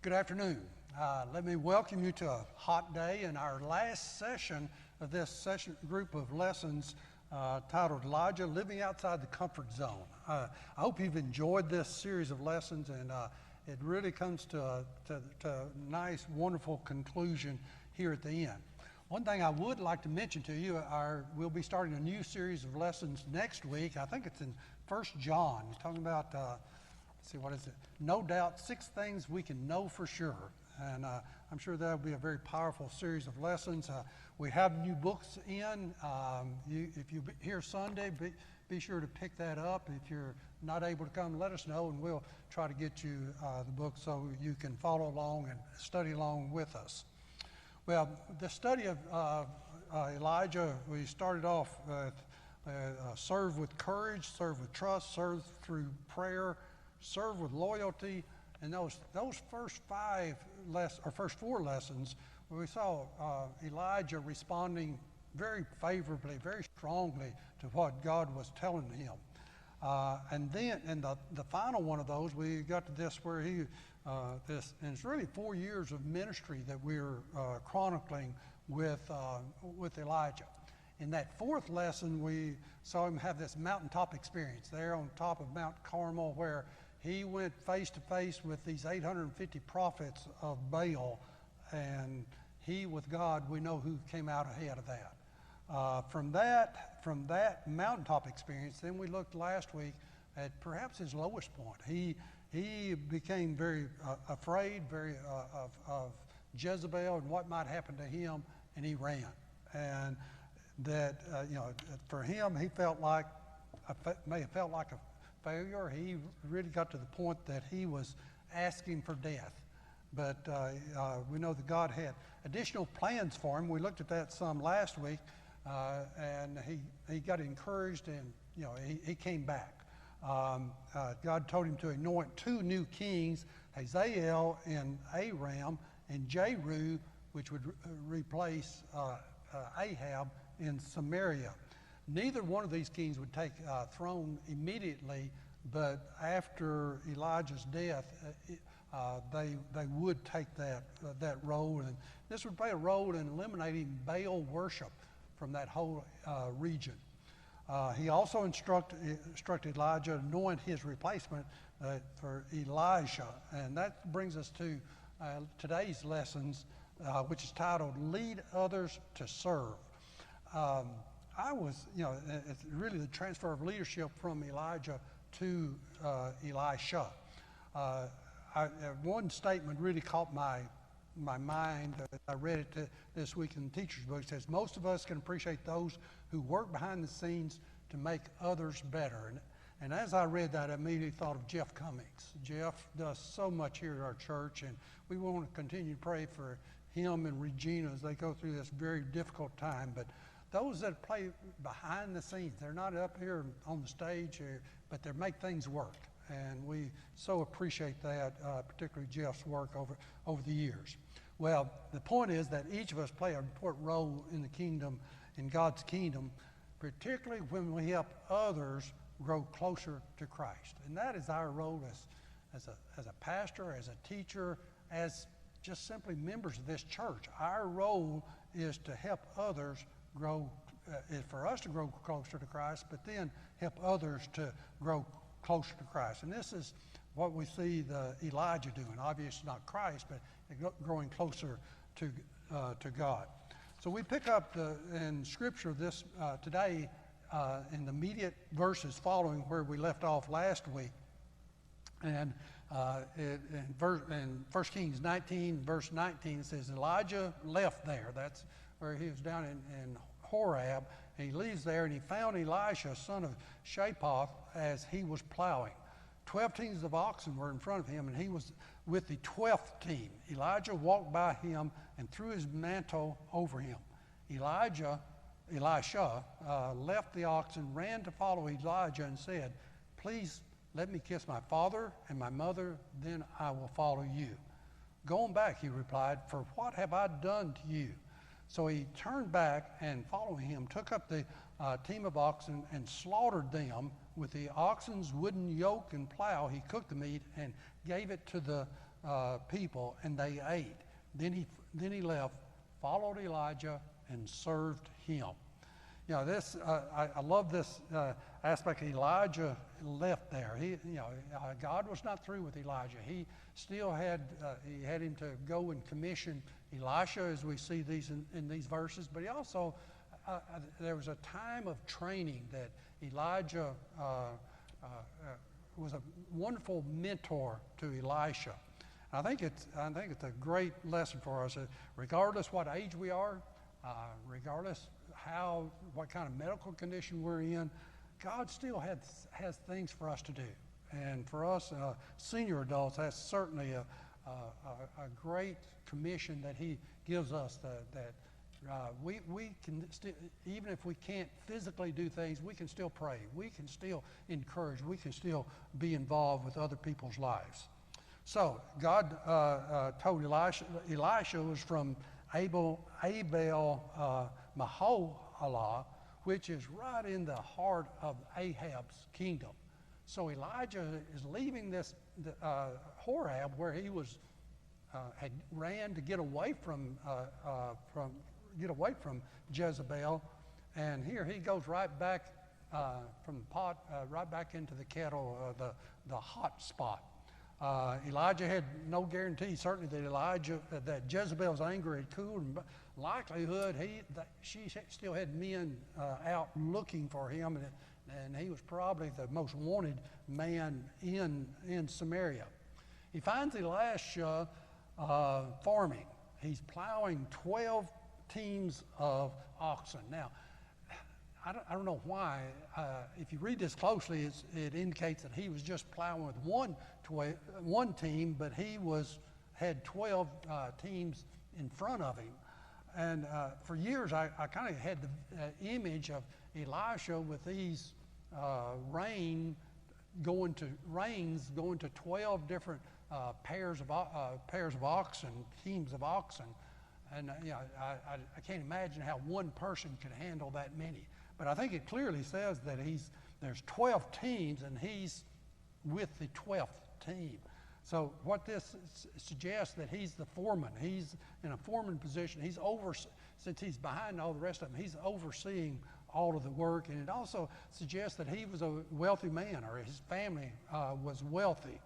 Good afternoon. Let me welcome you to a hot day in our last session of this group of lessons titled Elijah, Living Outside the Comfort Zone. I hope you've enjoyed this series of lessons, and it really comes to a nice, wonderful conclusion here at the end. One thing I would like to mention to you, we'll be starting a new series of lessons next week. I think it's in 1 John. It's talking about, what is it? No doubt, 6 things we can know for sure. And I'm sure that'll be a very powerful series of lessons. We have new books in. If you're here Sunday, be sure to pick that up. If you're not able to come, let us know, and we'll try to get you the book so you can follow along and study along with us. Well, the study of Elijah, we started off with serve with courage, serve with trust, serve through prayer, serve with loyalty. And those first 4 lessons, we saw Elijah responding very favorably, very strongly to what God was telling him. And then in the final one of those, we got to this where and it's really 4 years of ministry that we're chronicling with Elijah. In that 4th lesson, we saw him have this mountaintop experience there on top of Mount Carmel, where he went face to face with these 850 prophets of Baal, and he with God, we know who came out ahead of that. From that mountaintop experience, then we looked last week at perhaps his lowest point. He became very afraid, of Jezebel and what might happen to him, and he ran. And that for him, he may have felt like a failure. He really got to the point that he was asking for death. But we know that God had additional plans for him. We looked at that some last week, and he got encouraged, and he came back. God told him to anoint 2 new kings, Hazael in Aram, and Jehu, which would replace Ahab in Samaria. Neither one of these kings would take throne immediately, but after Elijah's death, they would take that role, and this would play a role in eliminating Baal worship from that whole region. He also instructed Elijah to anoint his replacement for Elisha, and that brings us to today's lessons, which is titled "Lead Others to Serve." It's really the transfer of leadership from Elijah to Elisha. One statement really caught my mind. I read it this week in the teacher's book. It says, most of us can appreciate those who work behind the scenes to make others better. And as I read that, I immediately thought of Jeff Cummings. Jeff does so much here at our church, and we want to continue to pray for him and Regina as they go through this very difficult time. But those that play behind the scenes, they're not up here on the stage, but they make things work. And we so appreciate that, particularly Jeff's work over the years. Well, the point is that each of us play an important role in the kingdom, in God's kingdom, particularly when we help others grow closer to Christ. And that is our role as a pastor, as a teacher, as just simply members of this church. Our role is to help others grow, for us to grow closer to Christ, but then help others to grow closer to Christ. And this is what we see Elijah doing. Obviously not Christ, but growing closer to God. So we pick up in Scripture this today in the immediate verses following where we left off last week. And in 1 Kings 19, verse 19, it says, Elijah left there. That's where he was down in Horeb. And he leaves there, and he found Elisha, son of Shaphat, as he was plowing. 12 teams of oxen were in front of him, and he was with the 12th team. Elijah walked by him and threw his mantle over him. Elisha left the oxen, ran to follow Elijah, and said, please let me kiss my father and my mother, then I will follow you. Going back, he replied, for what have I done to you? So he turned back and, following him, took up the team of oxen and slaughtered them. With the oxen's wooden yoke and plow, he cooked the meat and gave it to the people, and they ate. Then he left, followed Elijah, and served him. You know, this I love this aspect. Elijah left there. God was not through with Elijah. He still had him to go and commission Elisha, as we see these in these verses. But he also there was a time of training that Elijah was a wonderful mentor to Elisha. I think it's a great lesson for us. Regardless what age we are, regardless what kind of medical condition we're in, God still has things for us to do. And for us senior adults, that's certainly a great commission that He gives us. That we can still, even if we can't physically do things, we can still pray. We can still encourage. We can still be involved with other people's lives. So God told Elisha was from Abel Maholah, which is right in the heart of Ahab's kingdom. So Elijah is leaving this Horeb, where he was had ran to get away from Jezebel, and here he goes right back from the pot, right back into the kettle, the hot spot. Elijah had no guarantee, certainly, that Jezebel's anger had cooled, and likelihood she still had men out looking for him, and he was probably the most wanted man in Samaria. He finds Elisha farming. He's plowing 12 teams of oxen. Now, I don't know why. If you read this closely, it indicates that he was just plowing with one team, but he had 12 teams in front of him. And for years, I kind of had the image of Elisha with these reins going to 12 different pairs of oxen, teams of oxen. And I can't imagine how one person could handle that many. But I think it clearly says that there's 12 teams, and he's with the 12th team. So what this suggests, that he's the foreman. He's in a foreman position. Since he's behind all the rest of them, he's overseeing all of the work. And it also suggests that he was a wealthy man, or his family was wealthy.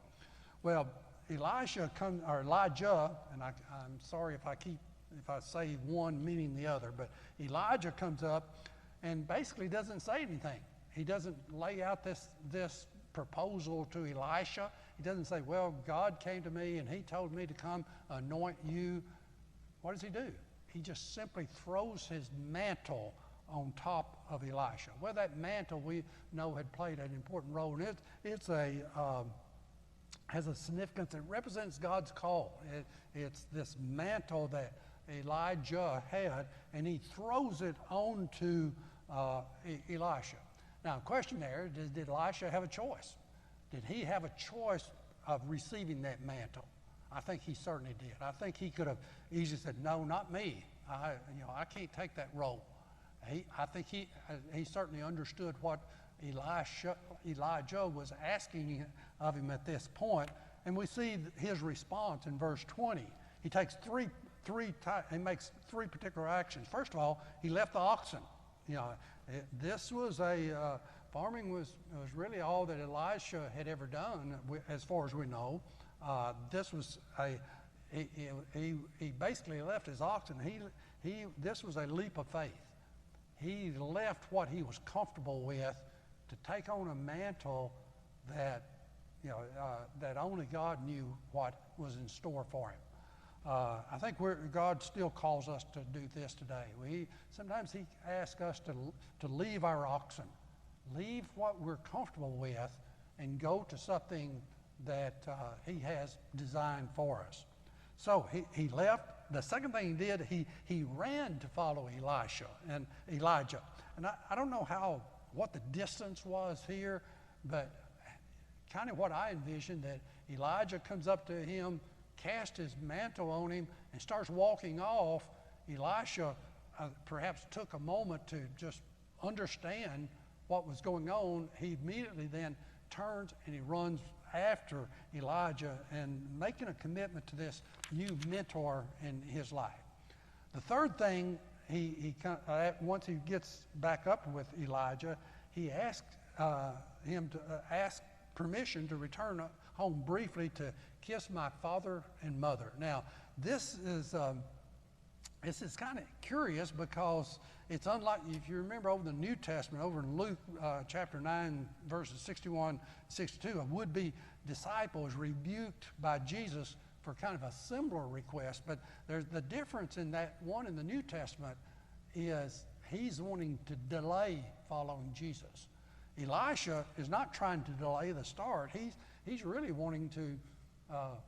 Well, Elijah, and I'm sorry if I say one meaning the other, but Elijah comes up and basically doesn't say anything. He doesn't lay out this proposal to Elisha. He doesn't say, well, God came to me and He told me to come anoint you. What does he do? He just simply throws his mantle on top of Elisha. Well, that mantle we know had played an important role, and it has a significance. It represents God's call. It's this mantle that Elijah had, and he throws it onto Elisha. Now, question there, did Elisha have a choice? Did he have a choice of receiving that mantle? I think he certainly did. I think he could have easily said, no, not me. I can't take that role. I think he certainly understood what Elijah was asking of him at this point, and we see his response in verse 20. He takes he makes three particular actions. First of all, he left the oxen. This was farming was really all that Elisha had ever done, as far as we know. This was he basically left his oxen. This was a leap of faith. He left what he was comfortable with to take on a mantle that that only God knew what was in store for him. I think God still calls us to do this today. Sometimes He asks us to leave our oxen, leave what we're comfortable with, and go to something that He has designed for us. So he left. The second thing he did, he ran to follow Elijah. And I don't know what the distance was here, but kind of what I envisioned, that Elijah comes up to him, casts his mantle on him, and starts walking off. Elisha perhaps took a moment to just understand what was going on. He immediately then turns and he runs after Elijah and making a commitment to this new mentor in his life. The third thing, once he gets back up with Elijah, he asked him to ask permission to return home briefly to kiss my father and mother. Now, this is kind of curious because it's unlike, if you remember over the New Testament, over in Luke chapter 9, verses 61, 62, a would-be disciple is rebuked by Jesus for kind of a similar request. But there's the difference in that one in the New Testament is he's wanting to delay following Jesus. Elisha is not trying to delay the start. He's really wanting to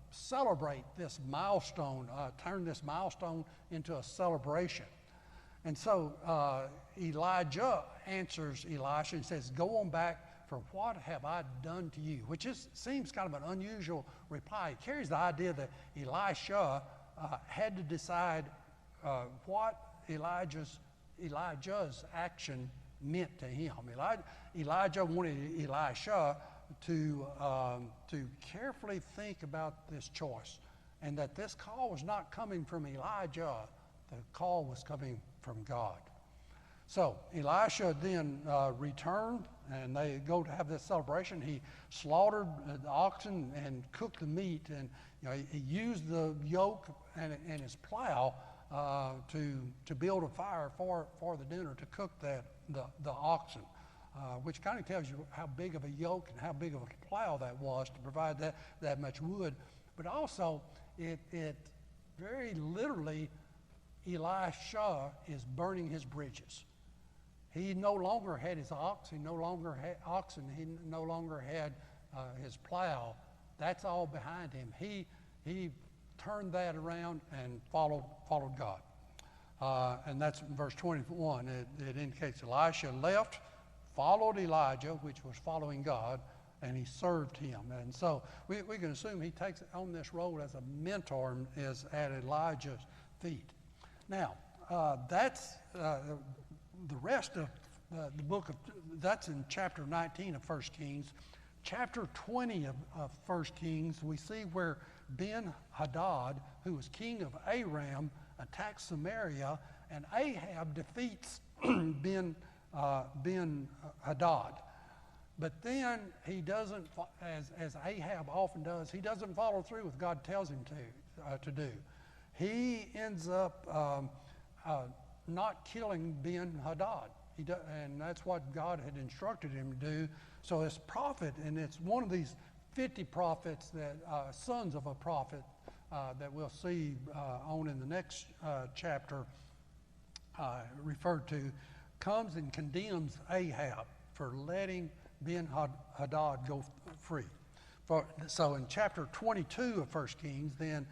celebrate this milestone, turn this milestone into a celebration. And so Elijah answers Elisha and says, "Go on back, for what have I done to you?" Which seems kind of an unusual reply. It carries the idea that Elisha had to decide what Elijah's action meant to him. Elijah wanted Elisha to carefully think about this choice, and that this call was not coming from Elijah, the call was coming from God. So Elisha then returned, and they go to have this celebration. He slaughtered the oxen and cooked the meat, and he used the yoke and his plow to build a fire for the dinner to cook the oxen. Which kind of tells you how big of a yoke and how big of a plow that was to provide that much wood. But also, it very literally, Elisha is burning his bridges. He no longer had his ox. He no longer had oxen. He no longer had his plow. That's all behind him. He turned that around and followed God. And that's in verse 21. It indicates Elisha left, followed Elijah, which was following God, and he served him. And so we can assume he takes on this role as a mentor and is at Elijah's feet. Now, that's the rest of the book of, that's in chapter 19 of 1 Kings. Chapter 20 of 1 Kings, we see where Ben-Hadad, who was king of Aram, attacks Samaria, and Ahab defeats Ben-Hadad. But then he doesn't, as Ahab often does, he doesn't follow through with what God tells him to do. He ends up not killing Ben-Hadad. And that's what God had instructed him to do. So this prophet, and it's one of these 50 prophets, that sons of a prophet, that we'll see on in the next chapter referred to, comes and condemns Ahab for letting Ben-Hadad go free. So in chapter 22 of 1 Kings, then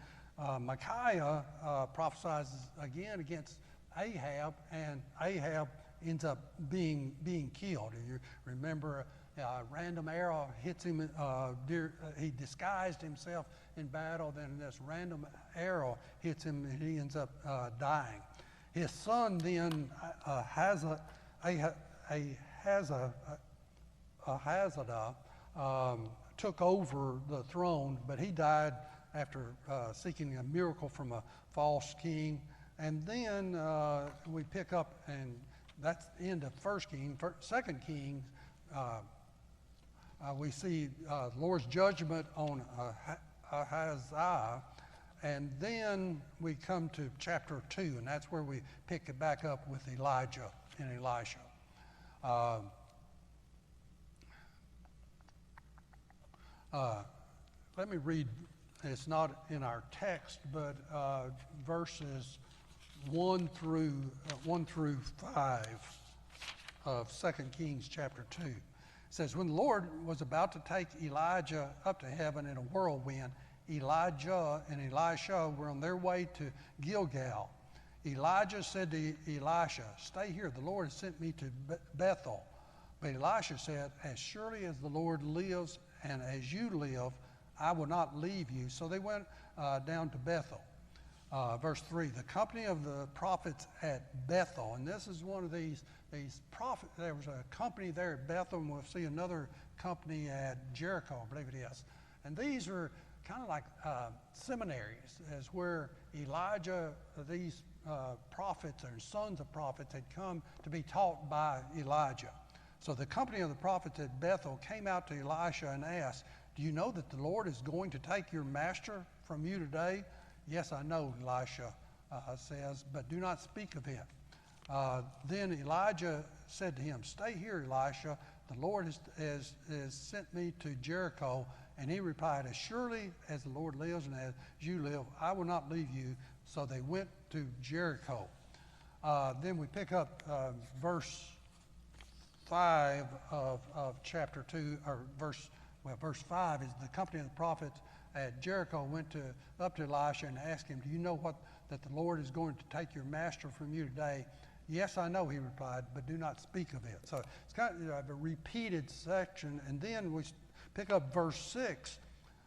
Micaiah prophesies again against Ahab, and Ahab ends up being killed. You remember a random arrow hits him. He disguised himself in battle, then this random arrow hits him, and he ends up dying. His son then Ahazadah took over the throne, but he died after seeking a miracle from a false king. And then we pick up, and that's the end of 1 Kings. 2 Kings, we see the Lord's judgment on Ahaziah, and then we come to chapter 2, and that's where we pick it back up with Elijah and Elisha. Let me read, it's not in our text, but verses 1 through 5 of 2 Kings chapter 2. It says, when the Lord was about to take Elijah up to heaven in a whirlwind, Elijah and Elisha were on their way to Gilgal. Elijah said to Elisha, stay here, the Lord has sent me to Bethel. But Elisha said, as surely as the Lord lives and as you live, I will not leave you. So they went down to Bethel. Verse 3, the company of the prophets at Bethel. And this is one of these prophets. There was a company there at Bethel, and we'll see another company at Jericho, I believe it is. And these are kind of like seminaries, as where Elijah, these prophets or sons of prophets had come to be taught by Elijah. So the company of the prophets at Bethel came out to Elisha and asked, "Do you know that the Lord is going to take your master from you today?" "Yes, I know," Elisha says, "but do not speak of it." Then Elijah said to him, "Stay here, Elisha. The Lord has sent me to Jericho." And he replied, "As surely as the Lord lives and as you live, I will not leave you." So they went to Jericho. Then we pick up verse 5 of chapter 2, or verse 5 is the company of the prophets at Jericho went up to Elisha and asked him, "Do you know that the Lord is going to take your master from you today?" "Yes, I know," he replied, "but do not speak of it." So it's kind of a repeated section. And then we pick up verse 6.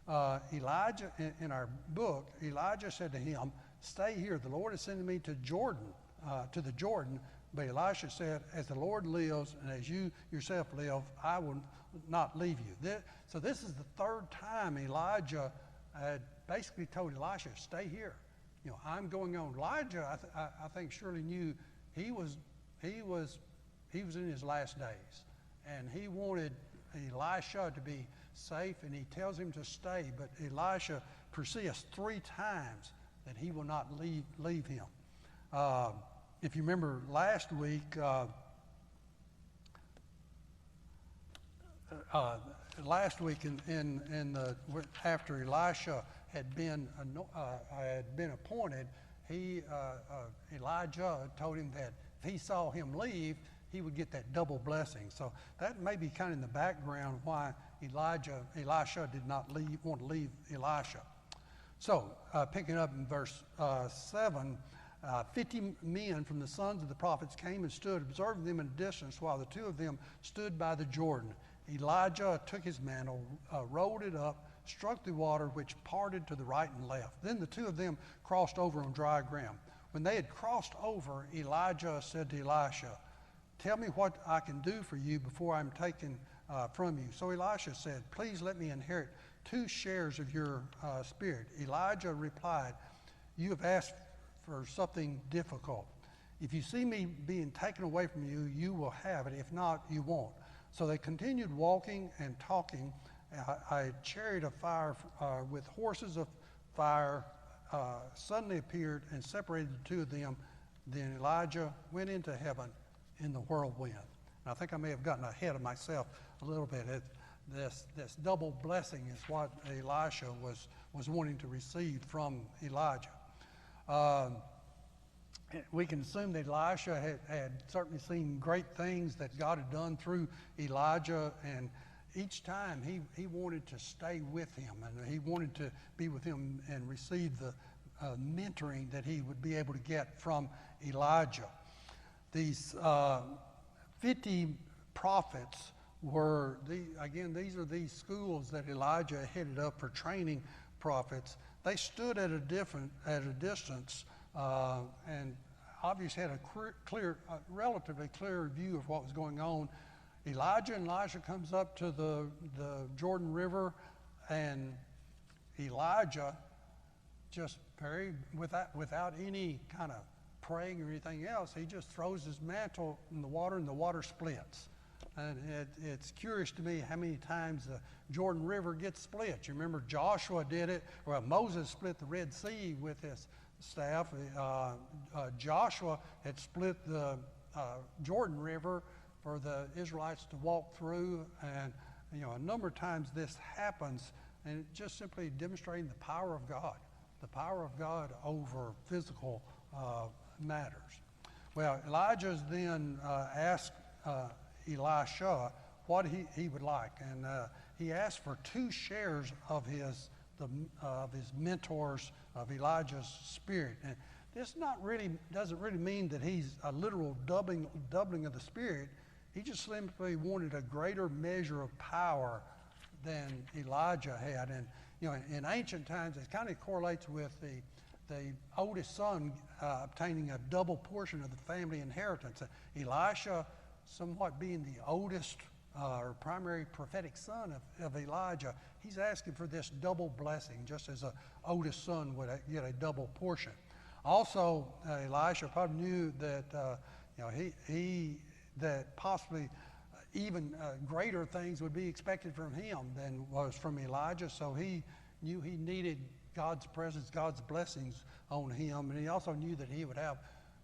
Elijah, in our book, Elijah said to him, "Stay here. The Lord is sending me to the Jordan." But Elisha said, "As the Lord lives and as you yourself live, I will not leave you." So this is the third time Elijah had basically told Elisha, "Stay here. I'm going on." Elijah, I think, surely knew he was in his last days, and he wanted Elisha to be safe, and he tells him to stay. But Elisha persists 3 times that he will not leave him. If you remember last week, after Elisha had been appointed, Elijah told him that if he saw him leave, he would get that double blessing. So that may be kind of in the background why Elisha did not want to leave Elisha. So picking up in verse 7, 50 men from the sons of the prophets came and stood, observing them in a distance, while the 2 of them stood by the Jordan. Elijah took his mantle, rolled it up, struck the water, which parted to the right and left. Then the 2 of them crossed over on dry ground. When they had crossed over, Elijah said to Elisha, "Tell me what I can do for you before I'm taken from you." So Elisha said, "Please let me inherit 2 shares of your spirit." Elijah replied, "You have asked for something difficult. If you see me being taken away from you, you will have it. If not, you won't." So they continued walking and talking. A chariot of fire with horses of fire suddenly appeared and separated the 2 of them. Then Elijah went into heaven in the whirlwind. And I think I may have gotten ahead of myself a little bit. This double blessing is what Elisha was wanting to receive from Elijah. We can assume that Elisha had certainly seen great things that God had done through Elijah, and each time he wanted to stay with him, and he wanted to be with him and receive the mentoring that he would be able to get from Elijah. These 50 prophets were, these are these schools that Elijah headed up for training prophets. They stood at a distance and obviously had a relatively clear view of what was going on. Elijah and Elisha comes up to the Jordan River, and Elijah just without any kind of praying or anything else, he just throws his mantle in the water, and the water splits. And it's curious to me how many times the Jordan River gets split. You remember Joshua did it, or Moses split the Red Sea with his staff. Joshua had split the Jordan River for the Israelites to walk through, and a number of times this happens, and it just simply demonstrating the power of God over physical matters. Well, Elijah then asked Elisha what he would like, and he asked for 2 shares of his mentors, of Elijah's spirit. And this doesn't really mean that he's a literal doubling of the spirit. He just simply wanted a greater measure of power than Elijah had. And in ancient times, it kind of correlates with the oldest son obtaining a double portion of the family inheritance. Elisha, somewhat being the oldest or primary prophetic son of Elijah, he's asking for this double blessing, just as an oldest son would get a double portion. Also, Elisha probably knew that that possibly even greater things would be expected from him than was from Elijah. So he knew he needed God's presence, God's blessings on him, and he also knew that he would have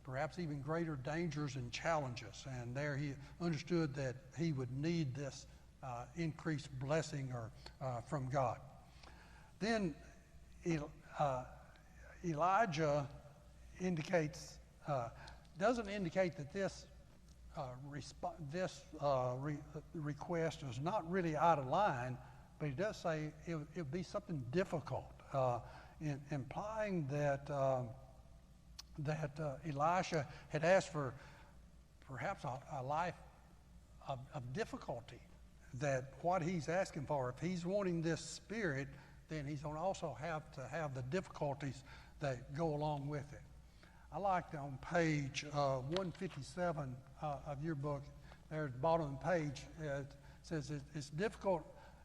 perhaps even greater dangers and challenges. And there he understood that he would need this increased blessing from God. Then Elijah doesn't indicate that this request is not really out of line, but he does say it would be something difficult, implying that Elisha had asked for perhaps a life of difficulty, that what he's asking for, if he's wanting this spirit, then he's going to also have to have the difficulties that go along with it. I liked on page 157 of your book, there at the bottom of the page, it says it's difficult.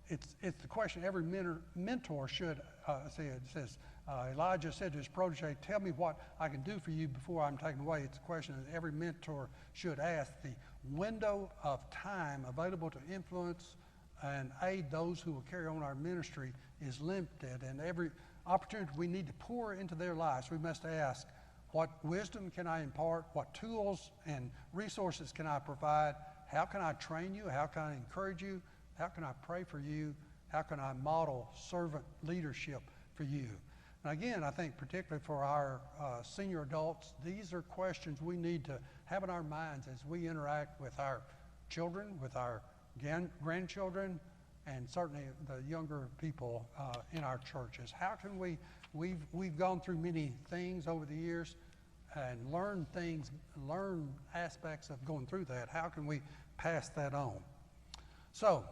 It's the question every mentor should say. It says, Elijah said to his protege, "Tell me what I can do for you before I'm taken away." It's a question that every mentor should ask. The window of time available to influence and aid those who will carry on our ministry is limited, and every opportunity we need to pour into their lives, we must ask, what wisdom can I impart? What tools and resources can I provide? How can I train you? How can I encourage you? How can I pray for you? How can I model servant leadership for you? And again, I think particularly for our senior adults, these are questions we need to have in our minds as we interact with our children, with our grandchildren, and certainly the younger people in our churches. How can we've gone through many things over the years and learn aspects of going through that. How can we pass that on? So,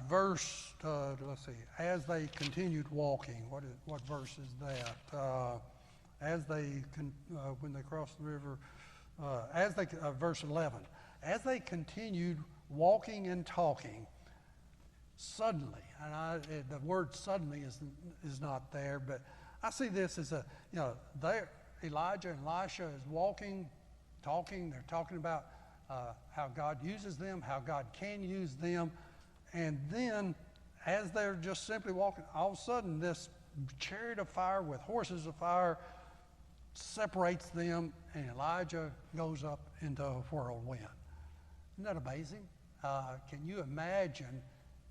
let's see, as they continued walking, what verse is that? When they crossed the river, verse 11, as they continued walking and talking, suddenly, and the word suddenly is not there, but I see this as Elijah and Elisha is walking, talking. They're talking about how God uses them, how God can use them. And then, as they're just simply walking, all of a sudden this chariot of fire with horses of fire separates them, and Elijah goes up into a whirlwind. Isn't that amazing? Can you imagine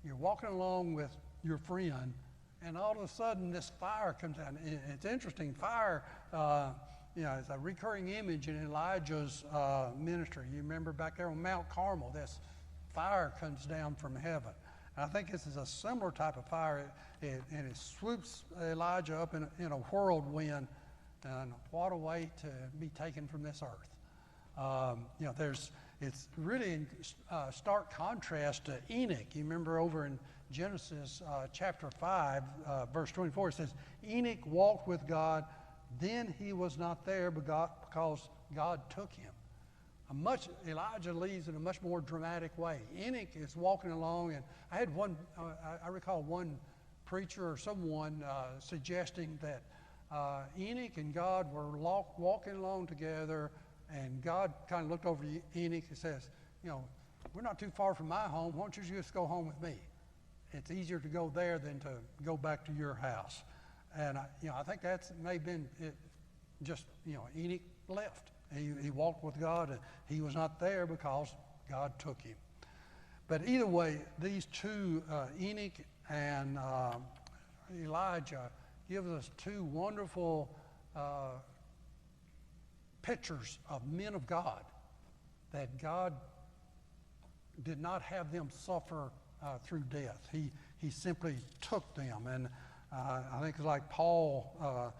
you're walking along with your friend, and all of a sudden this fire comes down. It's interesting. Fire, it's a recurring image in Elijah's ministry. You remember back there on Mount Carmel, this fire comes down from heaven. And I think this is a similar type of fire, and it swoops Elijah up in a whirlwind. And what a way to be taken from this earth. It's really in stark contrast to Enoch. You remember over in Genesis chapter 5, verse 24, it says, Enoch walked with God, then he was not there because God took him. Elijah leaves in a much more dramatic way. Enoch is walking along, and I recall one preacher or someone suggesting that Enoch and God were walking along together, and God kind of looked over Enoch and says, we're not too far from my home. Why don't you just go home with me? It's easier to go there than to go back to your house. And I think that's may have been it. Just Enoch left. He walked with God, and he was not there because God took him. But either way, these two, Enoch and Elijah, give us two wonderful pictures of men of God, that God did not have them suffer through death. He simply took them. And I think it's like Paul,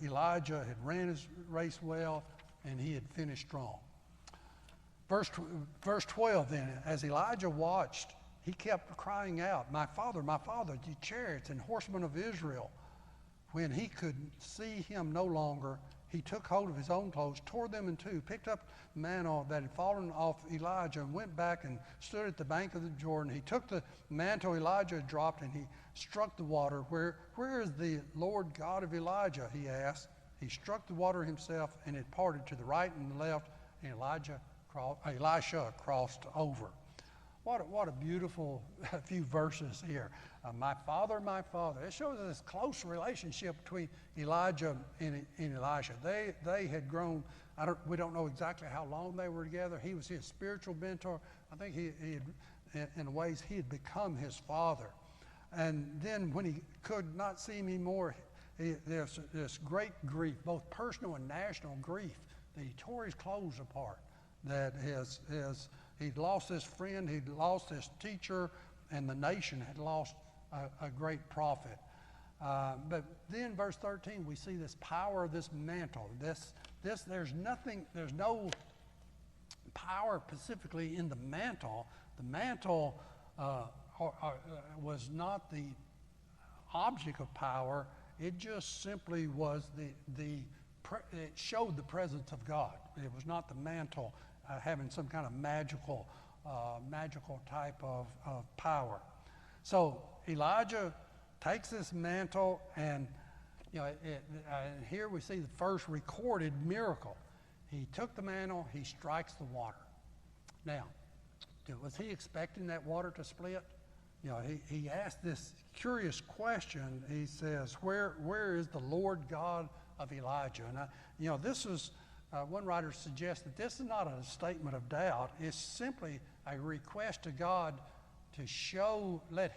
Elijah had ran his race well, and he had finished strong. Verse 12 then, as Elijah watched, he kept crying out, my father, ye chariots and horsemen of Israel. When he could see him no longer, he took hold of his own clothes, tore them in two, picked up the mantle that had fallen off Elijah, and went back and stood at the bank of the Jordan. He took the mantle Elijah had dropped, and he struck the water. Where is the Lord God of Elijah? He asked. He struck the water himself, and it parted to the right and the left, and Elisha crossed over. What a beautiful few verses here. My father. It shows this close relationship between Elijah and Elisha. They had grown. We don't know exactly how long they were together. He was his spiritual mentor. I think he had, in ways, he had become his father. And then when he could not see him anymore, there's this great grief, both personal and national grief, that he tore his clothes apart. That he'd lost his friend, he'd lost his teacher, and the nation had lost a great prophet. But then verse 13, we see this power of this mantle. There's no power specifically in the mantle. The mantle was not the object of power. It just simply was it showed the presence of God. It was not the mantle having some kind of magical type of power. So Elijah takes this mantle, and here we see the first recorded miracle. He took the mantle, he strikes the water. Now, was he expecting that water to split? He asked this curious question. He says, where is the Lord God of Elijah? And this is, one writer suggests that this is not a statement of doubt. It's simply a request to God to let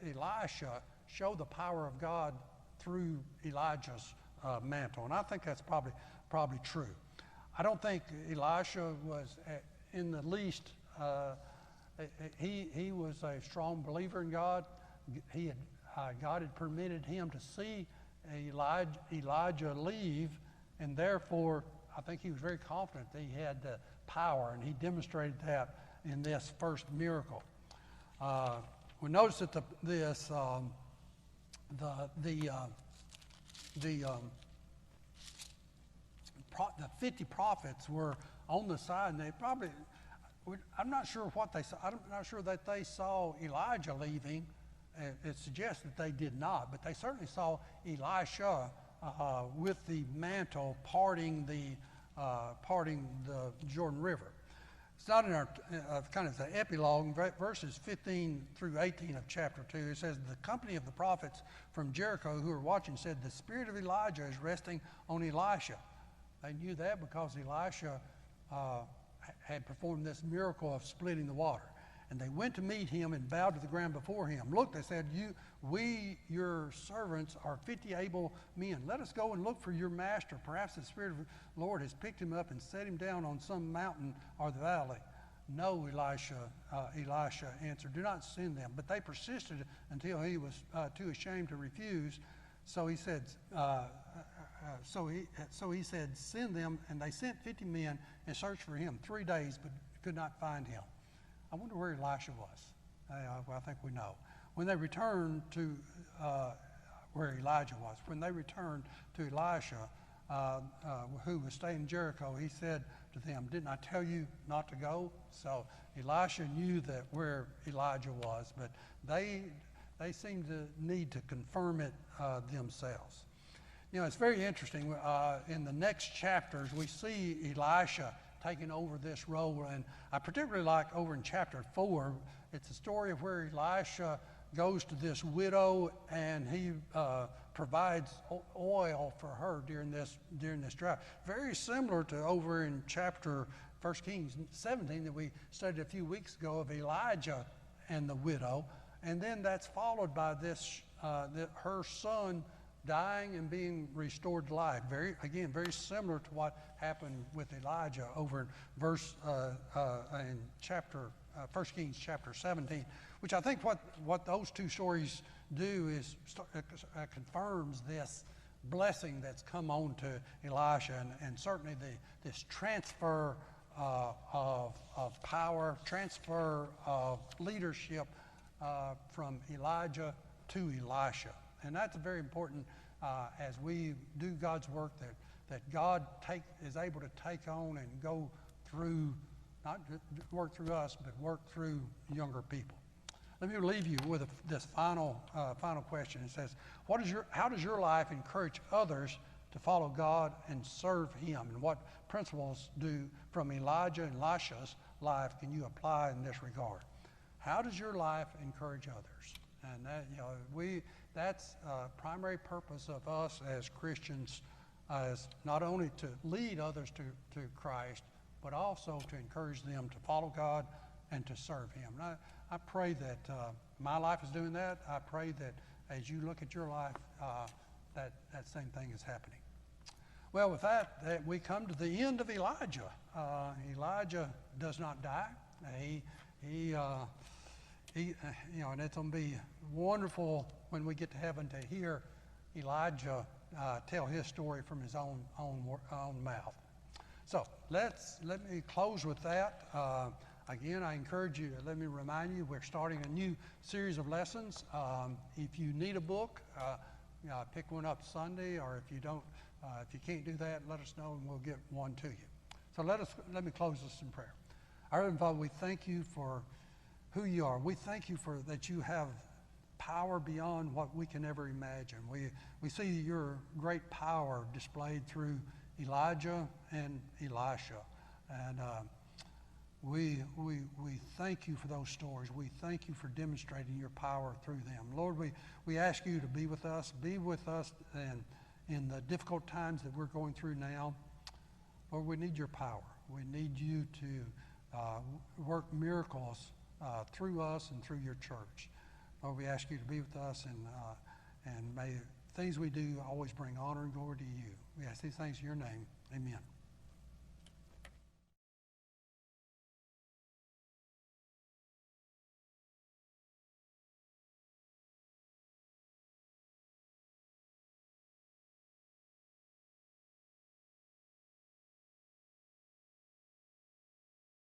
Elisha show the power of God through Elijah's mantle. And I think that's probably true. I don't think Elisha was in the least, he was a strong believer in God. God had permitted him to see Elijah leave, and therefore I think he was very confident that he had the power, and he demonstrated that in this first miracle. We notice that the 50 prophets were on the side, and they probably, I'm not sure what they saw. I'm not sure that they saw Elijah leaving. It suggests that they did not, but they certainly saw Elisha with the mantle parting the Jordan River. It's not in our kind of the epilogue, verses 15 through 18 of chapter 2. It says, the company of the prophets from Jericho who were watching said, the spirit of Elijah is resting on Elisha. They knew that because Elisha had performed this miracle of splitting the water. And they went to meet him and bowed to the ground before him. Look, they said, we, your servants, are 50 able men. Let us go and look for your master. Perhaps the Spirit of the Lord has picked him up and set him down on some mountain or the valley. No, Elisha answered, do not send them. But they persisted until he was too ashamed to refuse. So he said, send them. And they sent 50 men and searched for him 3 days, but could not find him. I wonder where Elisha was. I think we know. When they returned to where Elijah was, when they returned to Elisha, who was staying in Jericho, he said to them, didn't I tell you not to go? So Elisha knew that where Elijah was, but they seemed to need to confirm it themselves. It's very interesting. In the next chapters, we see Elisha taking over this role, and I particularly like over in chapter 4. It's a story of where Elisha goes to this widow, and he provides oil for her during this drought. Very similar to over in chapter 1 Kings 17 that we studied a few weeks ago of Elijah and the widow, and then that's followed by this her son dying and being restored to life. Very similar to what happened with Elijah over in in chapter 1 Kings chapter 17, which I think what those two stories do is confirms this blessing that's come on to Elisha, and certainly this transfer of power, transfer of leadership from Elijah to Elisha. And that's very important as we do God's work, that God is able to take on and go through, not work through us, but work through younger people. Let me leave you with this final question. It says, how does your life encourage others to follow God and serve Him? And what principles from Elijah and Elisha's life can you apply in this regard? How does your life encourage others? And that's a primary purpose of us as Christians, is not only to lead others to Christ, but also to encourage them to follow God and to serve Him. And I pray that my life is doing that. I pray that as you look at your life, that same thing is happening. Well, with that we come to the end of Elijah. Elijah does not die. And it's going to be wonderful when we get to heaven to hear Elijah tell his story from his own mouth. So let me close with that. Again, I encourage you, let me remind you, we're starting a new series of lessons. If you need a book, pick one up Sunday, or if you can't do that, let us know and we'll get one to you. So let me close this in prayer. Our Heavenly Father, we thank you for who you are. We thank you for that you have power beyond what we can ever imagine. We see your great power displayed through Elijah and Elisha. And we thank you for those stories. We thank you for demonstrating your power through them. Lord, we ask you to be with us and in the difficult times that we're going through now. Lord, we need your power. We need you to work miracles through us and through your church. Lord, we ask you to be with us, and may things we do always bring honor and glory to you. We ask these things in your name. Amen.